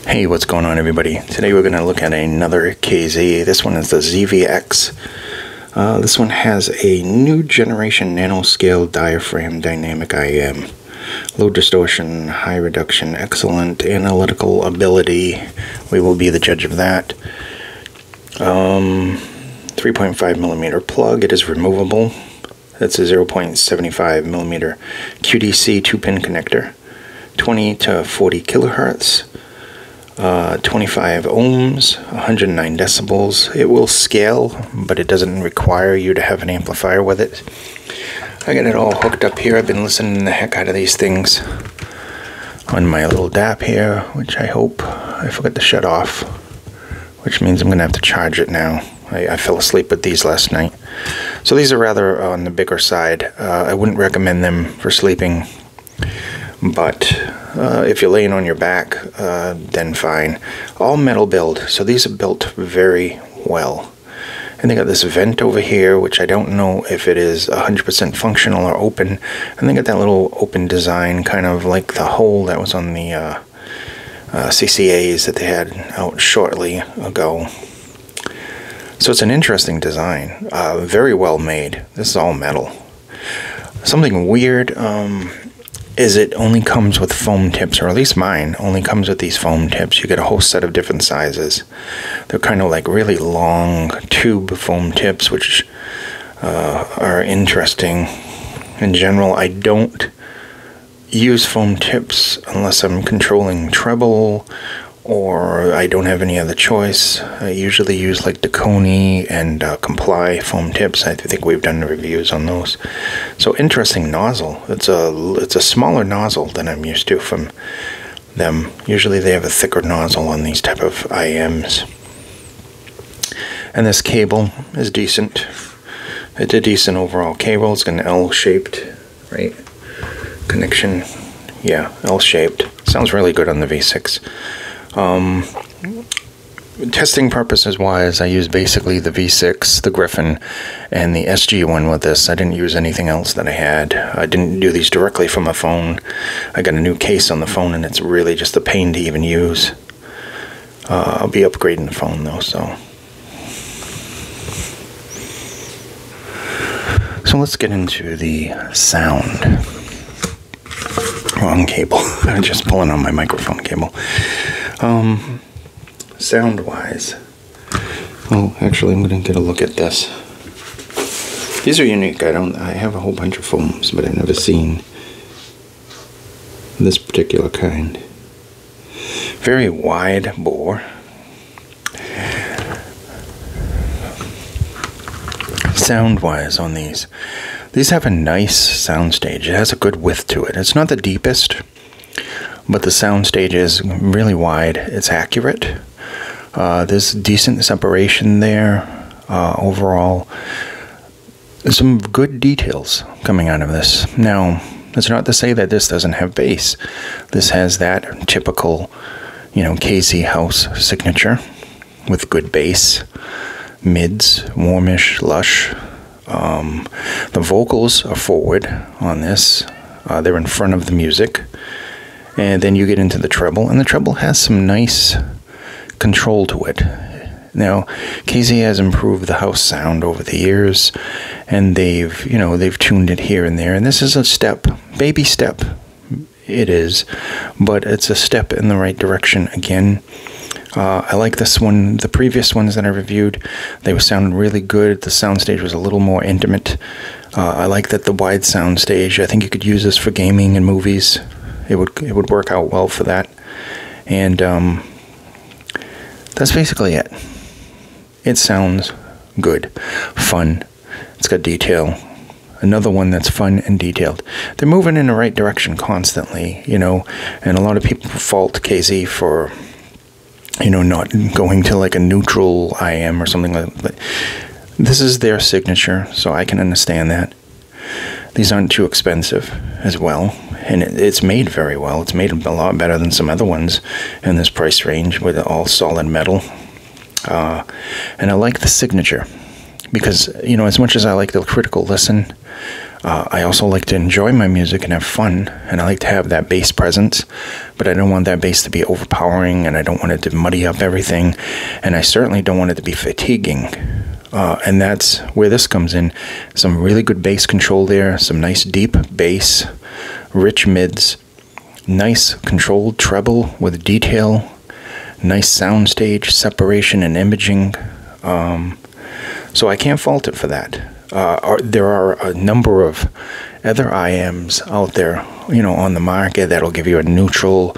Hey, what's going on, everybody? Today we're going to look at another KZ. This one is the ZVX. This one has a new generation nanoscale diaphragm dynamic IM. Low distortion, high reduction, excellent analytical ability. We will be the judge of that. 3.5 millimeter plug. It is removable. That's a 0.75 millimeter QDC 2-pin connector. 20 to 40 kilohertz. 25 ohms, 109 decibels. It will scale, but it doesn't require you to have an amplifier with it. I got it all hooked up here. I've been listening the heck out of these things on my little DAP here, which I hope I forgot to shut off, which means I'm going to have to charge it now. I fell asleep with these last night. So these are rather on the bigger side. I wouldn't recommend them for sleeping, but if you're laying on your back, then fine. All metal build, so these are built very well. And they got this vent over here, which I don't know if it is 100% functional or open. And they got that little open design, kind of like the hole that was on the CCAs that they had out shortly ago. So it's an interesting design, very well made. This is all metal. Something weird is it only comes with foam tips, or at least mine only comes with these foam tips. You get a whole set of different sizes. They're kind of like really long tube foam tips, which are interesting. In general, I don't use foam tips unless I'm controlling treble or I don't have any other choice. I usually use like Dakoni and Comply foam tips. I think we've done the reviews on those. So interesting nozzle. It's a smaller nozzle than I'm used to from them. Usually they have a thicker nozzle on these type of IMs. And this cable is decent. It's a decent overall cable. It's got an L-shaped, right, connection. Yeah, L-shaped. Sounds really good on the V6. Testing purposes wise, I use basically the V6, the Griffin, and the SG one with this. I didn't use anything else that I had. I didn't do these directly from a phone. I got a new case on the phone, and it's really just a pain to even use. I'll be upgrading the phone though, so. So let's get into the sound. Wrong cable. I'm just pulling on my microphone cable. Sound wise, oh, actually I'm gonna get a look at this. These are unique. I have a whole bunch of foams, but I've never seen this particular kind. Very wide bore. Sound wise on these have a nice soundstage. It has a good width to it. It's not the deepest, but the soundstage is really wide. It's accurate. There's decent separation there. Overall, some good details coming out of this. Now, that's not to say that this doesn't have bass. This has that typical, KZ House signature with good bass, mids, warmish, lush. The vocals are forward on this. They're in front of the music. And then you get into the treble, and the treble has some nice control to it. Now, KZ has improved the house sound over the years, and they've tuned it here and there. And this is a step, baby step. It is, but it's a step in the right direction again. I like this one. The previous ones that I reviewed, they were sounding really good. The soundstage was a little more intimate. I like that the wide soundstage. I think you could use this for gaming and movies. It would work out well for that. And that's basically it. It sounds good, fun. It's got detail. Another one that's fun and detailed. They're moving in the right direction constantly, and a lot of people fault KZ for not going to like a neutral IM or something like that. This is their signature, so I can understand that. These aren't too expensive as well, and it's made very well. It's made a lot better than some other ones in this price range with all solid metal. And I like the signature because, as much as I like the critical listen, I also like to enjoy my music and have fun, and I like to have that bass presence, but I don't want that bass to be overpowering, and I don't want it to muddy up everything, and I certainly don't want it to be fatiguing. And that's where this comes in. Some really good bass control there, some nice deep bass, rich mids, nice controlled treble with detail, nice soundstage separation and imaging. So I can't fault it for that. There are a number of other IMs out there, you know, on the market that'll give you a neutral,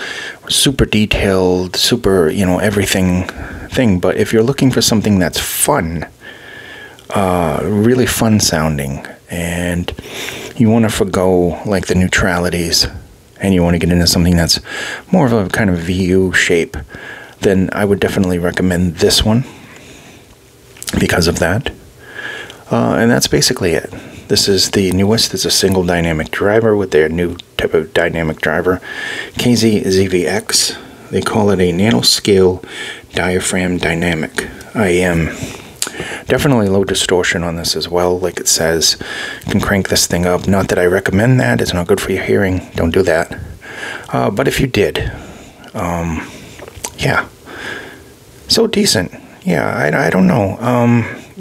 super detailed, super, you know, everything thing. But if you're looking for something that's fun, really fun sounding, and you want to forgo like the neutralities, and you want to get into something that's more of a kind of VU shape, then I would definitely recommend this one because of that. And that's basically it. This is the newest. It's a single dynamic driver with their new type of dynamic driver, KZ-ZVX. They call it a nanoscale diaphragm dynamic IM. Definitely low distortion on this as well, like it says. You can crank this thing up. Not that I recommend that. It's not good for your hearing. Don't do that. But if you did, yeah. So decent. Yeah, I don't know.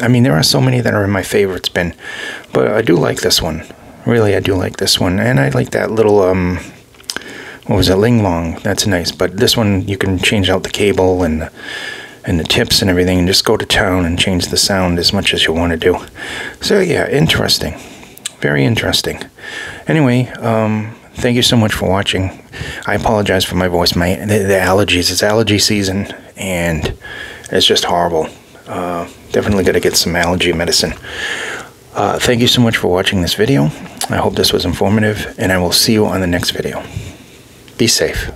I mean, there are so many that are in my favorites bin, but I do like this one. Really, I do like this one. And I like that little, what was it, Ling Long. That's nice. But this one, you can change out the cable and the tips and everything, and just go to town and change the sound as much as you want to do. So yeah, interesting. Very interesting. Anyway, thank you so much for watching. I apologize for my voice. The allergies. It's allergy season, and it's just horrible. Definitely got to get some allergy medicine. Thank you so much for watching this video. I hope this was informative, and I will see you on the next video. Be safe.